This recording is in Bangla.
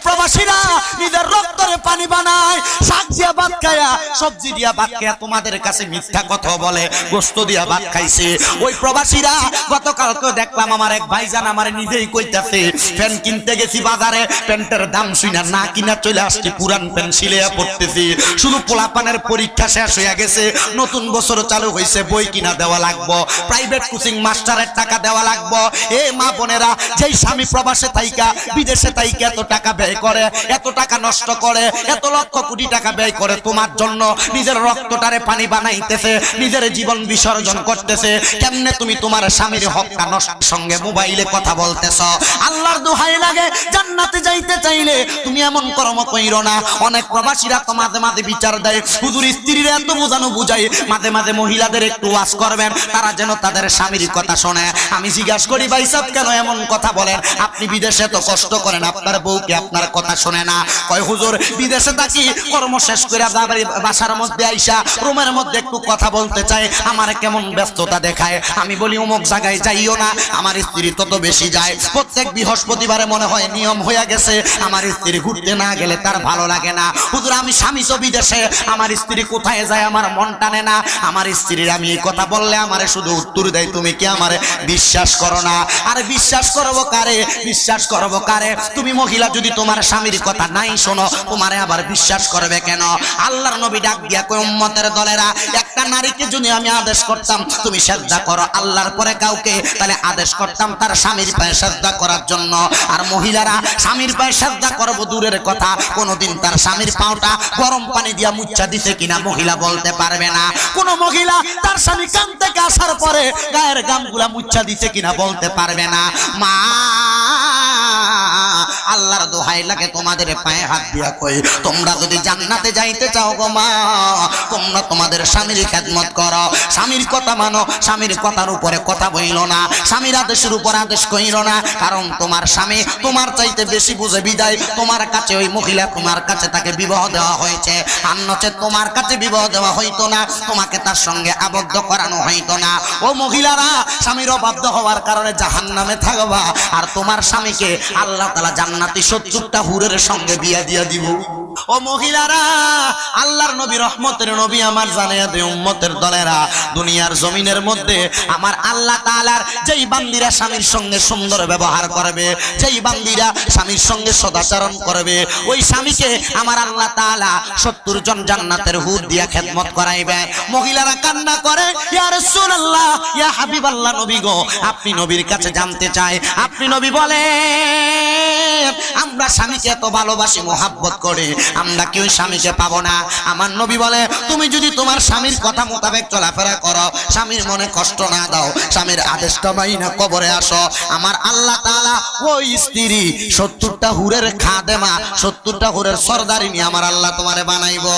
প্রবাসীরা নিজের রক্তরে পানি বানায়, শাক দিয়া ভাত খায়া, সবজি দিয়া ভাত খায়া তোমাদের কাছে মিথ্যা কথা বলে, গোশত দিয়া ভাত খাইছে। ওই প্রবাসীরা গতকালকে দেখলাম আমার এক ভাইজান আমার নিজেই কইতাছে, প্যান্ট কিনতে গেছি বাজারে, প্যান্টের দাম শুইনা না কিনা চলে আসছি, পুরান প্যান্ট সিলাইয়া পড়তেছি। শুধু পোলাপানের পরীক্ষা শেষ হয়ে গেছে, নতুন বছর চালু হয়েছে, বই কিনা দেওয়া লাগবো, প্রাইভেট কোচিং মাস্টারের টাকা দেওয়া লাগবো। এ মা বোনেরা, যেই স্বামী প্রবাসে থাইকা বিদেশে থাইকা এত টাকা ব্যয় করে, এত টাকা নষ্ট করে, এত লক্ষ কোটি টাকা ব্যয় করে তোমার জন্য, নিজের রক্তটারে পানি বানাইতেছে, নিজের জীবন বিসর্জন করতেছে, কেমনে তুমি তোমার স্বামীর হকটা নষ্ট সঙ্গে মোবাইলে কথা বলতেছ? আল্লাহর দোহাই লাগে, জান্নাতে যাইতে চাইলে তুমি এমন কর্ম কইরো না। অনেক প্রবাসীরা তো মাঝে মাঝে বিচার দেয়, হুজুর স্ত্রীরা এত বোঝানো বুঝাই, মাঝে মাঝে মহিলাদের একটু ওয়াজ করবেন, তারা যেন তাদের স্বামীর কথা শোনে। আমি জিজ্ঞাসা করি, ভাই সাহেব কেন এমন কথা বলেন? আপনি বিদেশে তো কষ্ট করেন, আপনার বউকে আপনার কথা শোনে না। কয় হুজুর, বিদেশে থাকি, কর্ম শেষ করে বাসার মধ্যে আইসা রুমের মধ্যে একটু কথা বলতে চাই, আমার কেমন ব্যস্ততা দেখায়। আমি বলি, অমুক জায়গায় যাইও না, আমার স্ত্রী তত বেশি যায়। প্রত্যেক বৃহস্পতিবারে মনে হয় নিয়ম হয়ে গেছে, আমার স্ত্রী ঘুরতে না গেলে তার ভালো লাগে না। হুজুর, আমি স্বামী তো বিদেশে, আমার স্ত্রী কোথায় যায় আমার মন টানে না। আমার স্ত্রীর আমি এই কথা বললে আমারে শুধু উত্তর দেয়, তুমি কি আমারে বিশ্বাস করো না? আর বিশ্বাস করবো কারে? বিশ্বাস করবো কারে? তুমি মহিলা যদি তোমার স্বামীর কথা নাই শোনো, তোমারে আবার বিশ্বাস করবে কেন? আল্লাহর নবী ডাক দিয়া কই, উম্মতের দলেরা, একটা নারীকে যদি আমি আদেশ করতাম তুমি সিজদা করো আল্লাহর পরে কাউকে, তাহলে আদেশ করতাম তার স্বামীর পায়ে সিজদা করার জন্য। আর মহিলারা স্বামীর পায়ে সিজদা করব দূরের কথা, কোনোদিন তার স্বামীর পাওটা গরম পানি দিয়া মুচ্ছা দিছে কিনা মহিলা বলতে পারবে না। কোন মহিলা তার স্বামী কান থেকে আসার পরে গায়ের গামগুলা মুচ্ছা দিছে কিনা বলতে পারবে না। মা, আল্লাহর দোহাই লাগে, তোমাদের পায়ে হাত দিয়া কই, তোমরা যদি জান্নাতে যাইতে চাও গো মা, তোমরা তোমাদের স্বামীর খেদমত করো, স্বামীর কথা মানো, স্বামীর কথার উপরে কথা বইলো না, স্বামীর আদেশের উপর আদেশ কইরো না। কারণ তোমার স্বামী তোমার চাইতে বেশি বুঝে বিদায় তোমার কাছে ওই মহিলা, তোমার কাছে তাকে বিবাহ দেওয়া হয়েছে। আর নচেত তোমার কাছে বিবাহ দেওয়া হইতো না, তোমাকে তার সঙ্গে আবদ্ধ করানো হইতো না। ও মহিলারা, স্বামীর অবাধ্য হওয়ার কারণে জাহান্নামে থাকবা, আর তোমার স্বামীকে আল্লাহ তাআলা জান্নাতি 70টা হুরের সঙ্গে বিয়া দিয়া দিব। ও মহিলারা, আল্লাহর নবী রহমতের নবী আমার জানিয়ে দে, উম্মতের দলেরা, দুনিয়ার জমিনের মধ্যে আমার আল্লাহ তাআলার যেই বান্দীরা স্বামীর সঙ্গে সুন্দর ব্যবহার করবে, যেই বান্দীরা স্বামীর সঙ্গে সদাচরণ করবে, ওই স্বামীকে আমার আল্লাহ তাআলা 70 জন জান্নাতের হুর দিয়া খেদমত করাইবে। মহিলারা কান্না করে, ইয়া রাসূলুল্লাহ, ইয়া হাবিবাল্লাহ, নবী গো, আপনি নবীর কাছে জানতে চাই। আপনি নবী বলেন, আমরা স্বামীকে এত ভালোবাসি, মোহাব্বত করি, আমরা কেউ স্বামীকে পাবো না। আমার নবী বলে, তুমি যদি তোমার স্বামীর কথা মোতাবেক চলাফেরা করো, স্বামীর মনে কষ্ট না দাও, স্বামীর আদেশটা মাইনা কবরে আসো, আমার আল্লাহ তাআলা ওই স্ত্রী 70টা হুরের খাদেমা, 70টা হুরের সরদারিনী আমার আল্লাহ তোমারে বানাইবো।